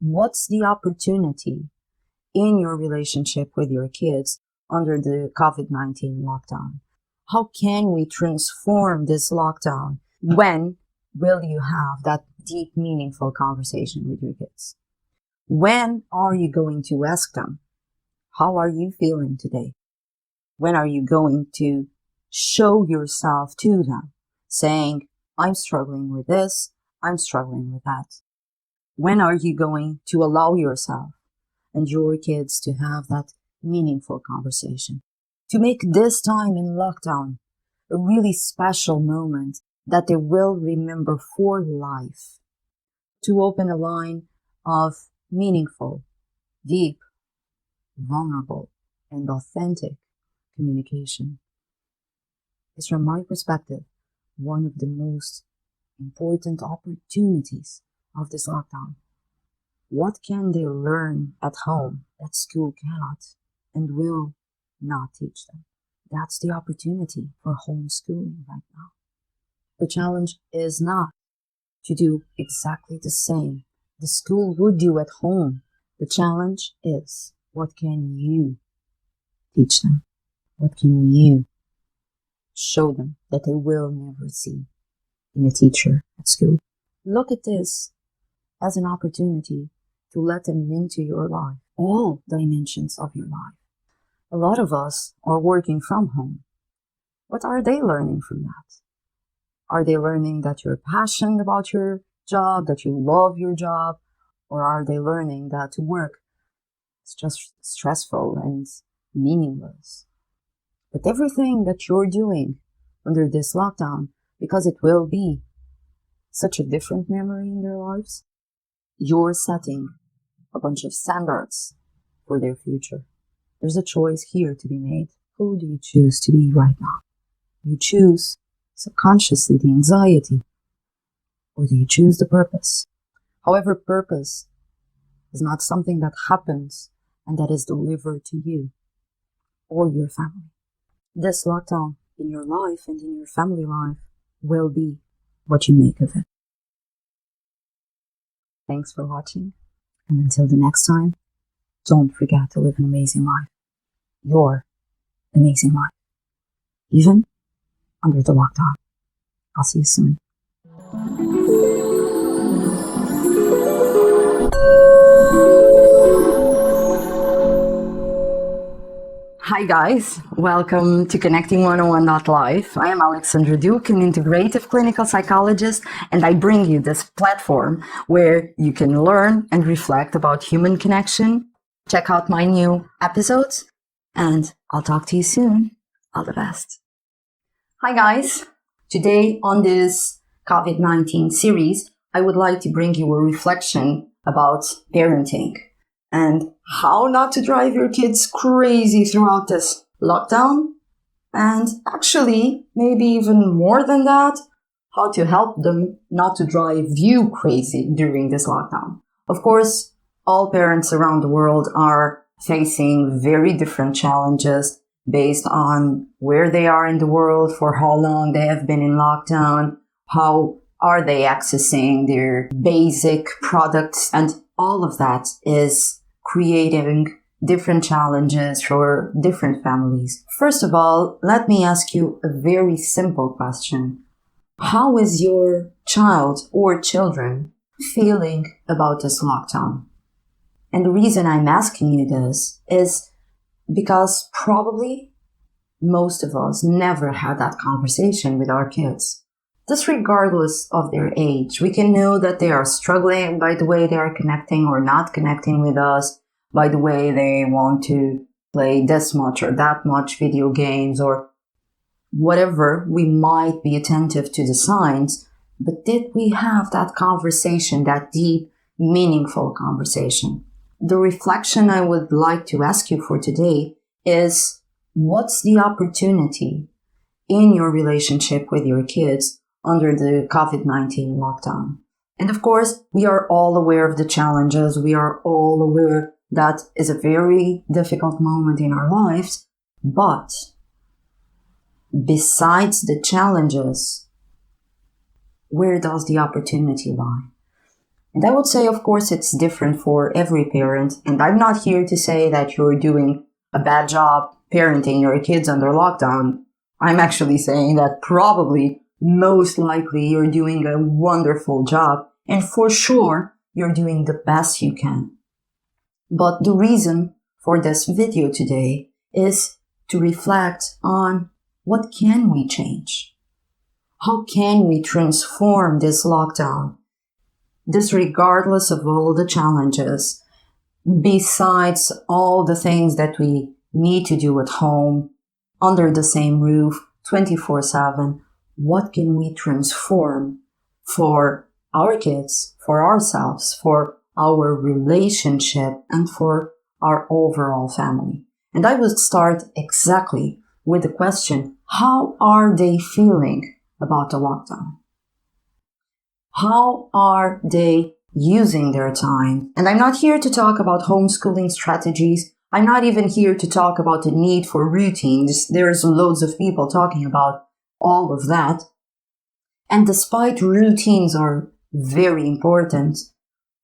what's the opportunity in your relationship with your kids under the COVID-19 lockdown? How can we transform this lockdown? When will you have that deep, meaningful conversation with your kids? When are you going to ask them, how are you feeling today? When are you going to show yourself to them, saying, I'm struggling with this, I'm struggling with that? When are you going to allow yourself and your kids to have that meaningful conversation? To make this time in lockdown a really special moment that they will remember for life. To open a line of meaningful, deep, vulnerable, and authentic communication is, from my perspective, one of the most important opportunities of this lockdown. What can they learn at home that school cannot and will not teach them? That's the opportunity for homeschooling right now. The challenge is not to do exactly the same the school would do at home. The challenge is, what can you teach them? What can you show them that they will never see in a teacher at school? Look at this as an opportunity to let them into your life, all dimensions of your life. A lot of us are working from home. What are they learning from that? Are they learning that you're passionate about your job, that you love your job? Or are they learning that to work is just stressful and meaningless? But everything that you're doing under this lockdown, because it will be such a different memory in their lives, you're setting a bunch of standards for their future. There's a choice here to be made. Who do you choose to be right now? Do you choose subconsciously the anxiety, or do you choose the purpose? However, purpose is not something that happens and that is delivered to you or your family. This lockdown in your life and in your family life will be what you make of it. Thanks for watching, and until the next time, don't forget to live an amazing life. Your amazing life. Even under the lockdown. I'll see you soon. Hi guys, welcome to Connecting 101.life. I am Alexandra Duque, an Integrative Clinical Psychologist, and I bring you this platform where you can learn and reflect about human connection. Check out my new episodes, and I'll talk to you soon. All the best. Hi guys, today on this COVID-19 series, I would like to bring you a reflection about parenting and how not to drive your kids crazy throughout this lockdown, and actually, maybe even more than that, how to help them not to drive you crazy during this lockdown. Of course, all parents around the world are facing very different challenges based on where they are in the world, for how long they have been in lockdown, how are they accessing their basic products, and all of that is creating different challenges for different families. First of all, let me ask you a very simple question. How is your child or children feeling about this lockdown? And the reason I'm asking you this is because probably most of us never had that conversation with our kids. This regardless of their age. We can know that they are struggling by the way they are connecting or not connecting with us, by the way they want to play this much or that much video games or whatever. We might be attentive to the signs, but did we have that conversation, that deep, meaningful conversation? The reflection I would like to ask you for today is, what's the opportunity in your relationship with your kids under the COVID-19 lockdown? And of course, we are all aware of the challenges. We are all aware that is a very difficult moment in our lives. But besides the challenges, where does the opportunity lie? And I would say, of course, it's different for every parent. And I'm not here to say that you're doing a bad job parenting your kids under lockdown. I'm actually saying that probably, most likely, you're doing a wonderful job. And for sure, you're doing the best you can. But the reason for this video today is to reflect on what can we change? How can we transform this lockdown? This regardless of all the challenges, besides all the things that we need to do at home, under the same roof, 24/7, what can we transform for our kids, for ourselves, for our relationship, and for our overall family? And I would start exactly with the question, how are they feeling about the lockdown? How are they using their time? And I'm not here to talk about homeschooling strategies. I'm not even here to talk about the need for routines. There's loads of people talking about all of that. And despite routines are very important,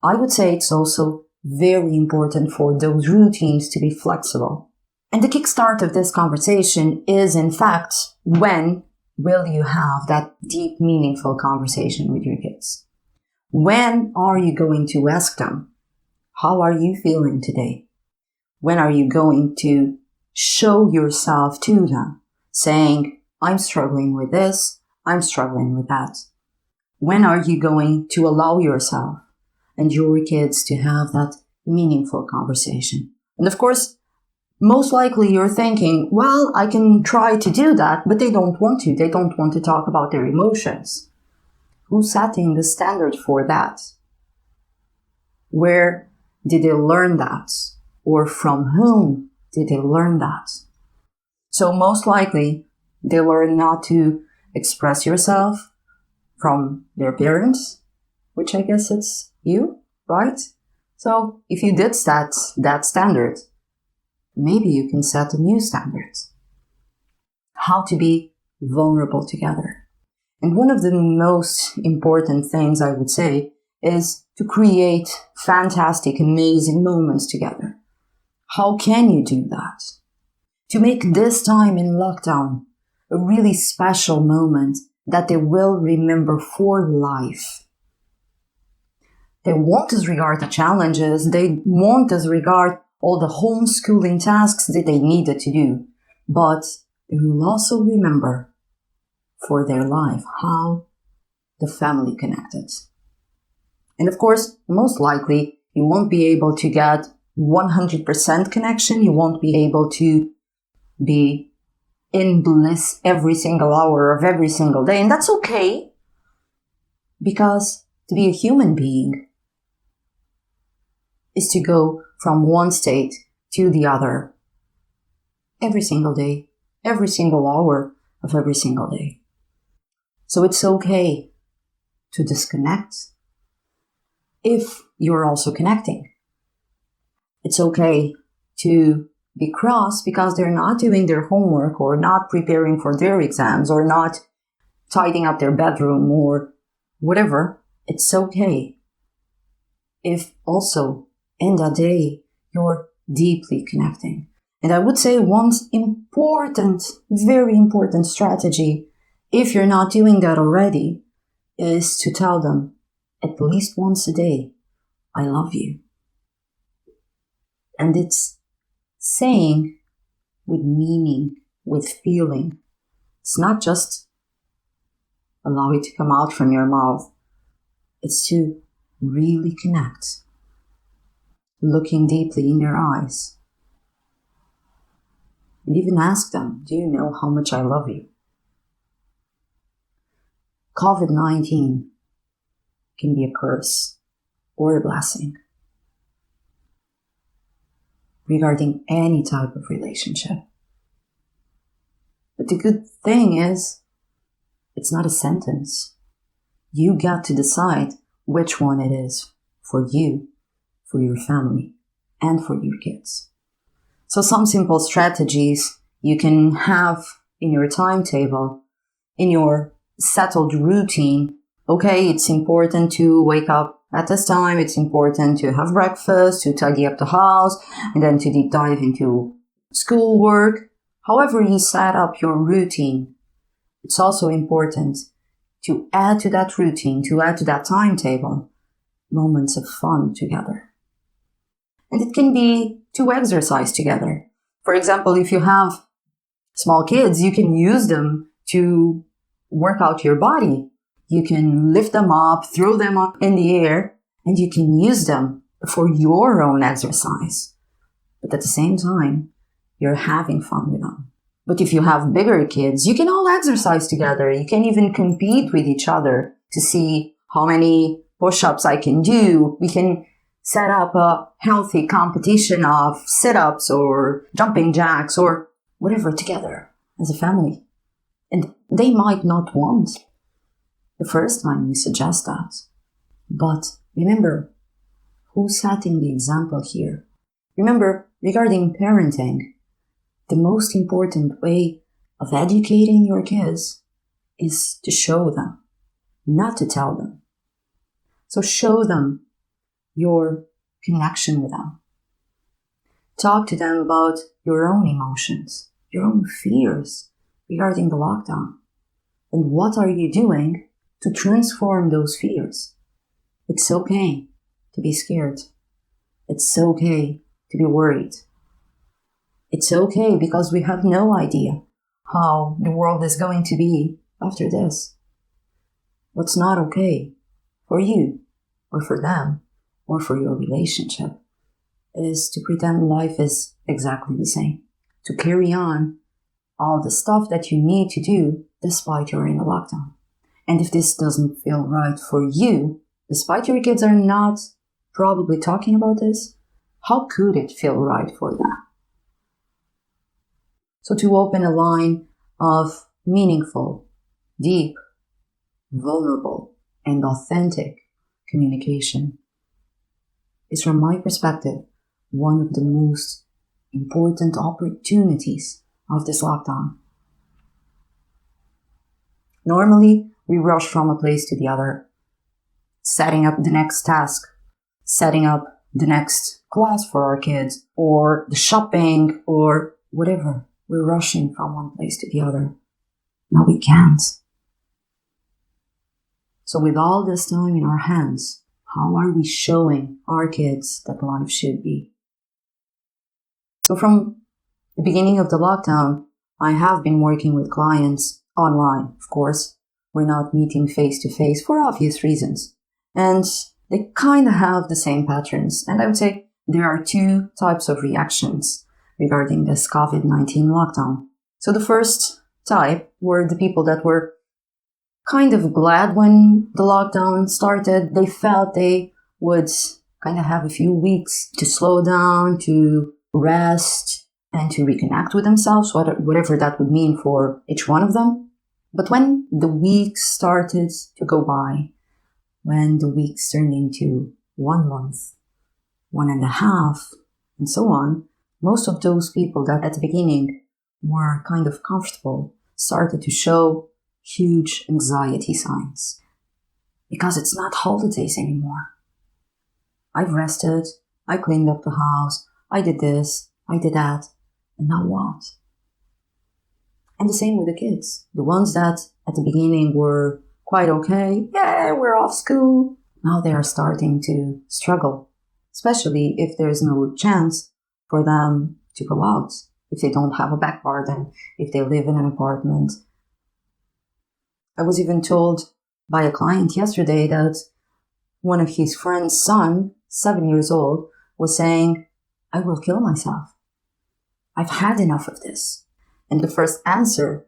I would say it's also very important for those routines to be flexible. And the kickstart of this conversation is, in fact, when will you have that deep, meaningful conversation with your kids? When are you going to ask them, how are you feeling today? When are you going to show yourself to them, saying, I'm struggling with this, I'm struggling with that? When are you going to allow yourself and your kids to have that meaningful conversation? And of course, most likely you're thinking, well, I can try to do that, but they don't want to. They don't want to talk about their emotions. Who's setting the standard for that? Where did they learn that? Or from whom did they learn that? So most likely they learn not to express yourself from their parents, which I guess it's you, right? So if you did set that standard, maybe you can set a new standard. How to be vulnerable together. And one of the most important things I would say is to create fantastic, amazing moments together. How can you do that? To make this time in lockdown a really special moment that they will remember for life. They won't disregard the challenges. They won't disregard all the homeschooling tasks that they needed to do. But they will also remember for their life how the family connected. And of course, most likely, you won't be able to get 100% connection. You won't be able to be in bliss every single hour of every single day. And that's okay. Because to be a human being is to go from one state to the other every single day, every single hour of every single day. So it's okay to disconnect if you're also connecting. It's okay to be cross because they're not doing their homework or not preparing for their exams or not tidying up their bedroom or whatever. It's okay if also in that day you're deeply connecting. And I would say one important, very important strategy, if you're not doing that already, is to tell them at least once a day, I love you. And it's saying with meaning, with feeling. It's not just allow it to come out from your mouth. It's to really connect, looking deeply in their eyes. And even ask them, do you know how much I love you? COVID-19 can be a curse or a blessing regarding any type of relationship. But the good thing is, it's not a sentence. You got to decide which one it is for you, for your family, and for your kids. So some simple strategies you can have in your timetable, in your settled routine. Okay, it's important to wake up At this time, it's important to have breakfast, to tidy up the house, and then to deep dive into schoolwork. However you set up your routine, it's also important to add to that routine, to add to that timetable, moments of fun together. And it can be to exercise together. For example, if you have small kids, you can use them to work out your body. You can lift them up, throw them up in the air, and you can use them for your own exercise. But at the same time, you're having fun with them. But if you have bigger kids, you can all exercise together. You can even compete with each other to see how many push-ups I can do. We can set up a healthy competition of sit-ups or jumping jacks or whatever together as a family. And they might not want the first time you suggest that. But remember, who's setting the example here? Remember, regarding parenting, the most important way of educating your kids is to show them, not to tell them. So show them your connection with them. Talk to them about your own emotions, your own fears regarding the lockdown. And what are you doing to transform those fears? It's okay to be scared. It's okay to be worried. It's okay because we have no idea how the world is going to be after this. What's not okay for you or for them or for your relationship is to pretend life is exactly the same. To carry on all the stuff that you need to do despite you're in a lockdown. And if this doesn't feel right for you, despite your kids are not probably talking about this, how could it feel right for them? So to open a line of meaningful, deep, vulnerable, and authentic communication is, from my perspective, one of the most important opportunities of this lockdown. Normally, we rush from a place to the other, setting up the next task, setting up the next class for our kids, or the shopping, or whatever. We're rushing from one place to the other. Now we can't. So with all this time in our hands, how are we showing our kids that life should be? So from the beginning of the lockdown, I have been working with clients online, of course. We're not meeting face to face for obvious reasons. And they kind of have the same patterns. And I would say there are two types of reactions regarding this COVID-19 lockdown. So the first type were the people that were kind of glad when the lockdown started. They felt they would kind of have a few weeks to slow down, to rest, and to reconnect with themselves, whatever that would mean for each one of them. But when the weeks started to go by, when the weeks turned into 1 month, 1.5, and so on, most of those people that at the beginning were kind of comfortable started to show huge anxiety signs. Because it's not holidays anymore. I've rested, I cleaned up the house, I did this, I did that, and now what? And the same with the kids. The ones that at the beginning were quite okay, yeah, we're off school. Now they are starting to struggle, especially if there's no chance for them to go out, if they don't have a back garden, if they live in an apartment. I was even told by a client yesterday that one of his friend's son, 7 years old, was saying, I will kill myself. I've had enough of this. And the first answer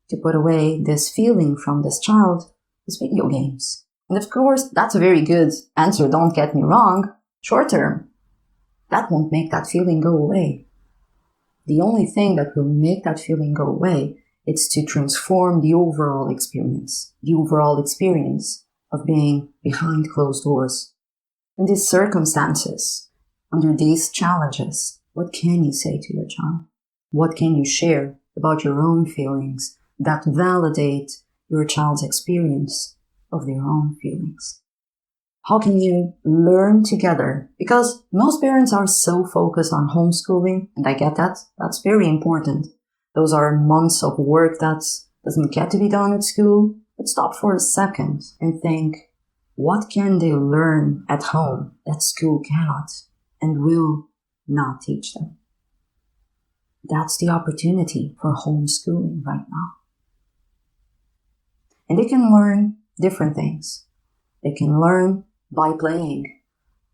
to put away this feeling from this child was video games. And of course, that's a very good answer, don't get me wrong, short term. That won't make that feeling go away. The only thing that will make that feeling go away is to transform the overall experience of being behind closed doors. In these circumstances, under these challenges, what can you say to your child? What can you share about your own feelings that validate your child's experience of their own feelings? How can you learn together? Because most parents are so focused on homeschooling, and I get that. That's very important. Those are months of work that doesn't get to be done at school. But stop for a second and think, what can they learn at home that school cannot and will not teach them? That's the opportunity for homeschooling right now. And they can learn different things. They can learn by playing.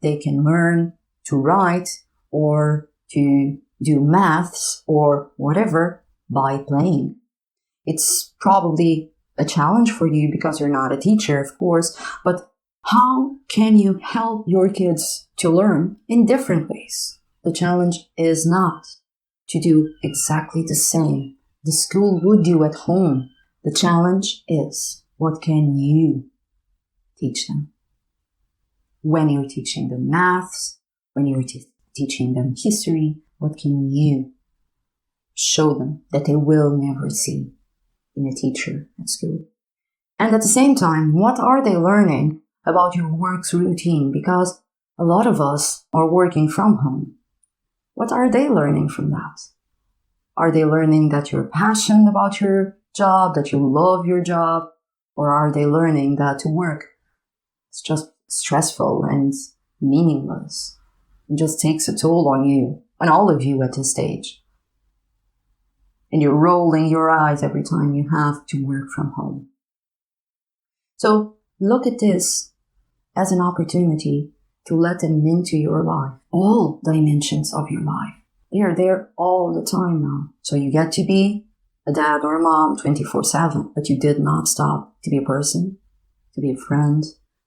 They can learn to write or to do maths or whatever by playing. It's probably a challenge for you because you're not a teacher, of course, but how can you help your kids to learn in different ways? The challenge is not to do exactly the same the school would do at home. The challenge is, what can you teach them? When you're teaching them maths, when you're teaching them history, what can you show them that they will never see in a teacher at school? And at the same time, what are they learning about your work's routine? Because a lot of us are working from home. What are they learning from that? Are they learning that you're passionate about your job, that you love your job? Or are they learning that to work is just stressful and meaningless? It just takes a toll on you, on all of you at this stage. And you're rolling your eyes every time you have to work from home. So look at this as an opportunity to let them into your life, all dimensions of your life. They are there all the time now. So you get to be a dad or a mom 24/7, but you did not stop to be a person, to be a friend,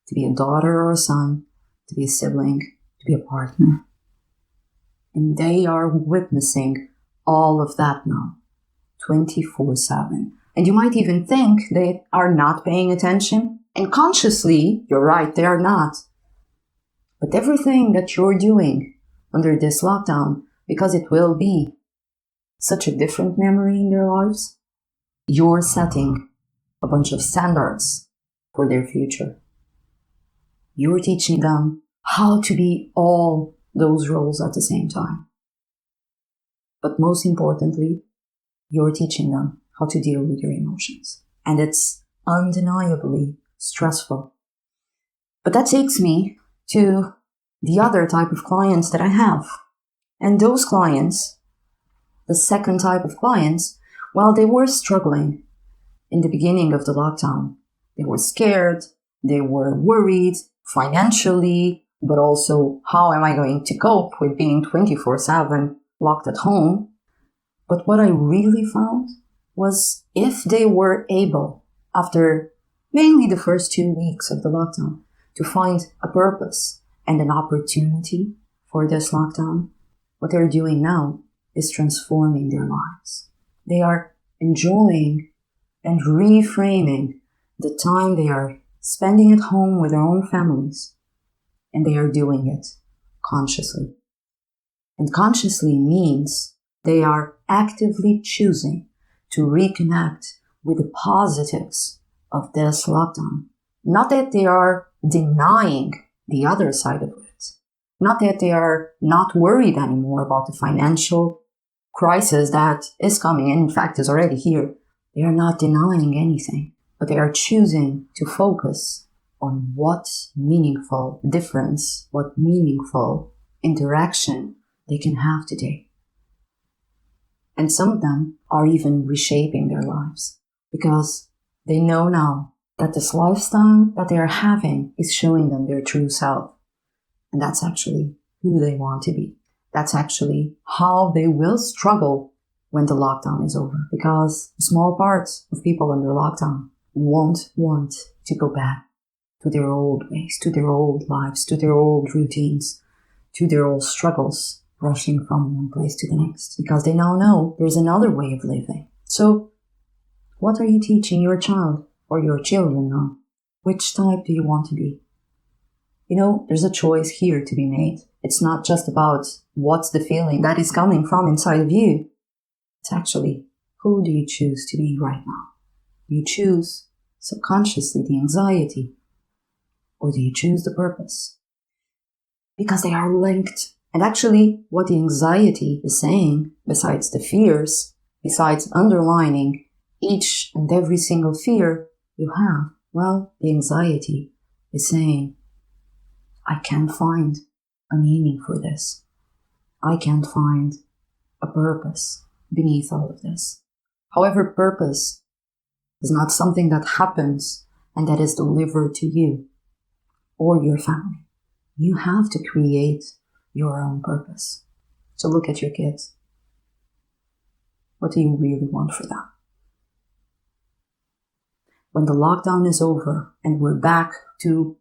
to be a daughter or a son, to be a sibling, to be a partner. And they are witnessing all of that now, 24/7. And you might even think they are not paying attention. And consciously, you're right, they are not. But everything that you're doing under this lockdown, because it will be such a different memory in their lives, you're setting a bunch of standards for their future. You're teaching them how to be all those roles at the same time. But most importantly, you're teaching them how to deal with your emotions. And it's undeniably stressful. But that takes me to the other type of clients that I have. And those clients, the second type of clients, well, they were struggling in the beginning of the lockdown. They were scared, they were worried financially, but also how am I going to cope with being 24/7 locked at home? But what I really found was if they were able, after mainly the first 2 weeks of the lockdown, to find a purpose and an opportunity for this lockdown, what they're doing now is transforming their lives. They are enjoying and reframing the time they are spending at home with their own families, and they are doing it consciously. And consciously means they are actively choosing to reconnect with the positives of this lockdown. Not that they are denying the other side of it. Not that they are not worried anymore about the financial crisis that is coming and in fact is already here. They are not denying anything, but they are choosing to focus on what meaningful difference, what meaningful interaction they can have today. And some of them are even reshaping their lives because they know now that this lifestyle that they are having is showing them their true self. And that's actually who they want to be. That's actually how they will struggle when the lockdown is over. Because a small part of people under lockdown won't want to go back to their old ways, to their old lives, to their old routines, to their old struggles, rushing from one place to the next. Because they now know there's another way of living. So what are you teaching your child or your children now? Which type do you want to be? You know, there's a choice here to be made. It's not just about what's the feeling that is coming from inside of you. It's actually, who do you choose to be right now? You choose subconsciously the anxiety. or do you choose the purpose? Because they are linked. And actually, what the anxiety is saying, besides the fears, besides underlining each and every single fear you have, well, the anxiety is saying, I can't find a meaning for this. I can't find a purpose beneath all of this. However, purpose is not something that happens and that is delivered to you or your family. You have to create your own purpose. So look at your kids. What do you really want for them? When the lockdown is over and we're back to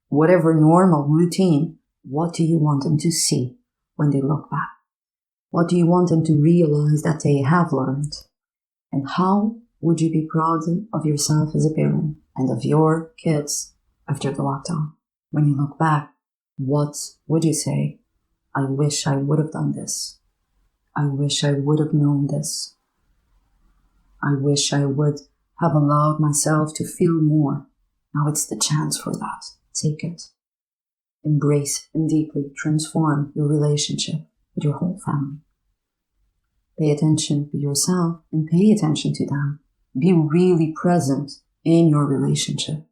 whatever normal routine, what do you want them to see when they look back? What do you want them to realize that they have learned? And how would you be proud of yourself as a parent and of your kids after the lockdown? When you look back, what would you say? I wish I would have done this. I wish I would have known this. I wish I would have allowed myself to feel more. Now it's the chance for that. Take it. Embrace and deeply transform your relationship with your whole family. Pay attention to yourself and pay attention to them. Be really present in your relationship.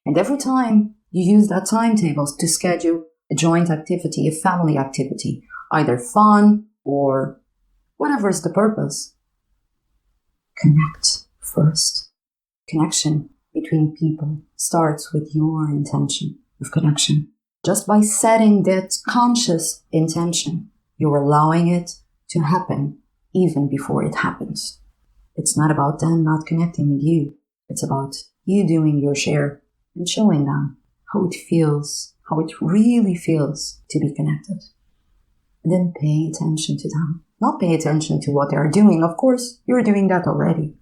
And every time you use that timetable to schedule a joint activity, a family activity, either fun or whatever is the purpose, connect first. Connection between people starts with your intention of connection. Just by setting that conscious intention, you're allowing it to happen even before it happens. It's not about them not connecting with you. It's about you doing your share and showing them how it feels, how it really feels to be connected. And then pay attention to them. Not pay attention to what they are doing. Of course, you're doing that already.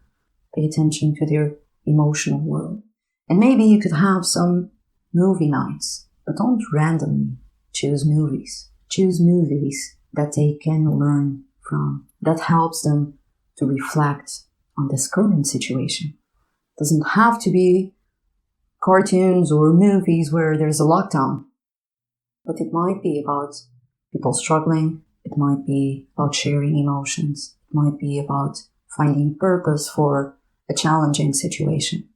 Pay attention to their emotional world. And maybe you could have some movie nights, but don't randomly choose movies. Choose movies that they can learn from, that helps them to reflect on this current situation. It doesn't have to be cartoons or movies where there's a lockdown, but it might be about people struggling. It might be about sharing emotions. It might be about finding purpose for a challenging situation.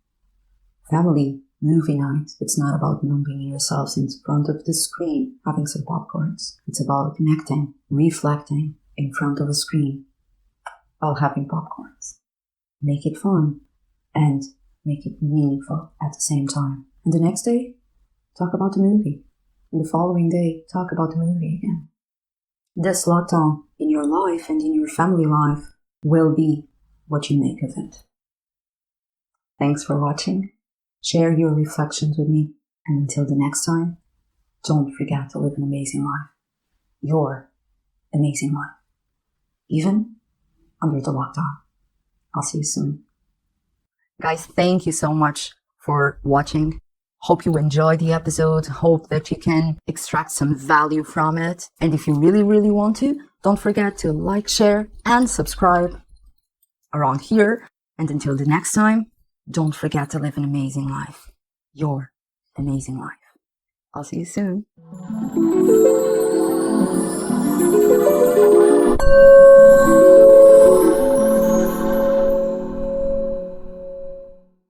Family movie night, it's not about numbing yourselves in front of the screen, having some popcorns. It's about connecting, reflecting in front of a screen while having popcorns. Make it fun and make it meaningful at the same time. And the next day, talk about the movie. And the following day, talk about the movie again. This lockdown in your life and in your family life will be what you make of it. Thanks for watching. Share your reflections with me. And until the next time, don't forget to live an amazing life. Your amazing life. Even under the lockdown. I'll see you soon. Guys, thank you so much for watching. Hope you enjoyed the episode. Hope that you can extract some value from it. And if you really, really want to, don't forget to like, share, and subscribe around here. And until the next time, don't forget to live an amazing life. Your amazing life. I'll see you soon.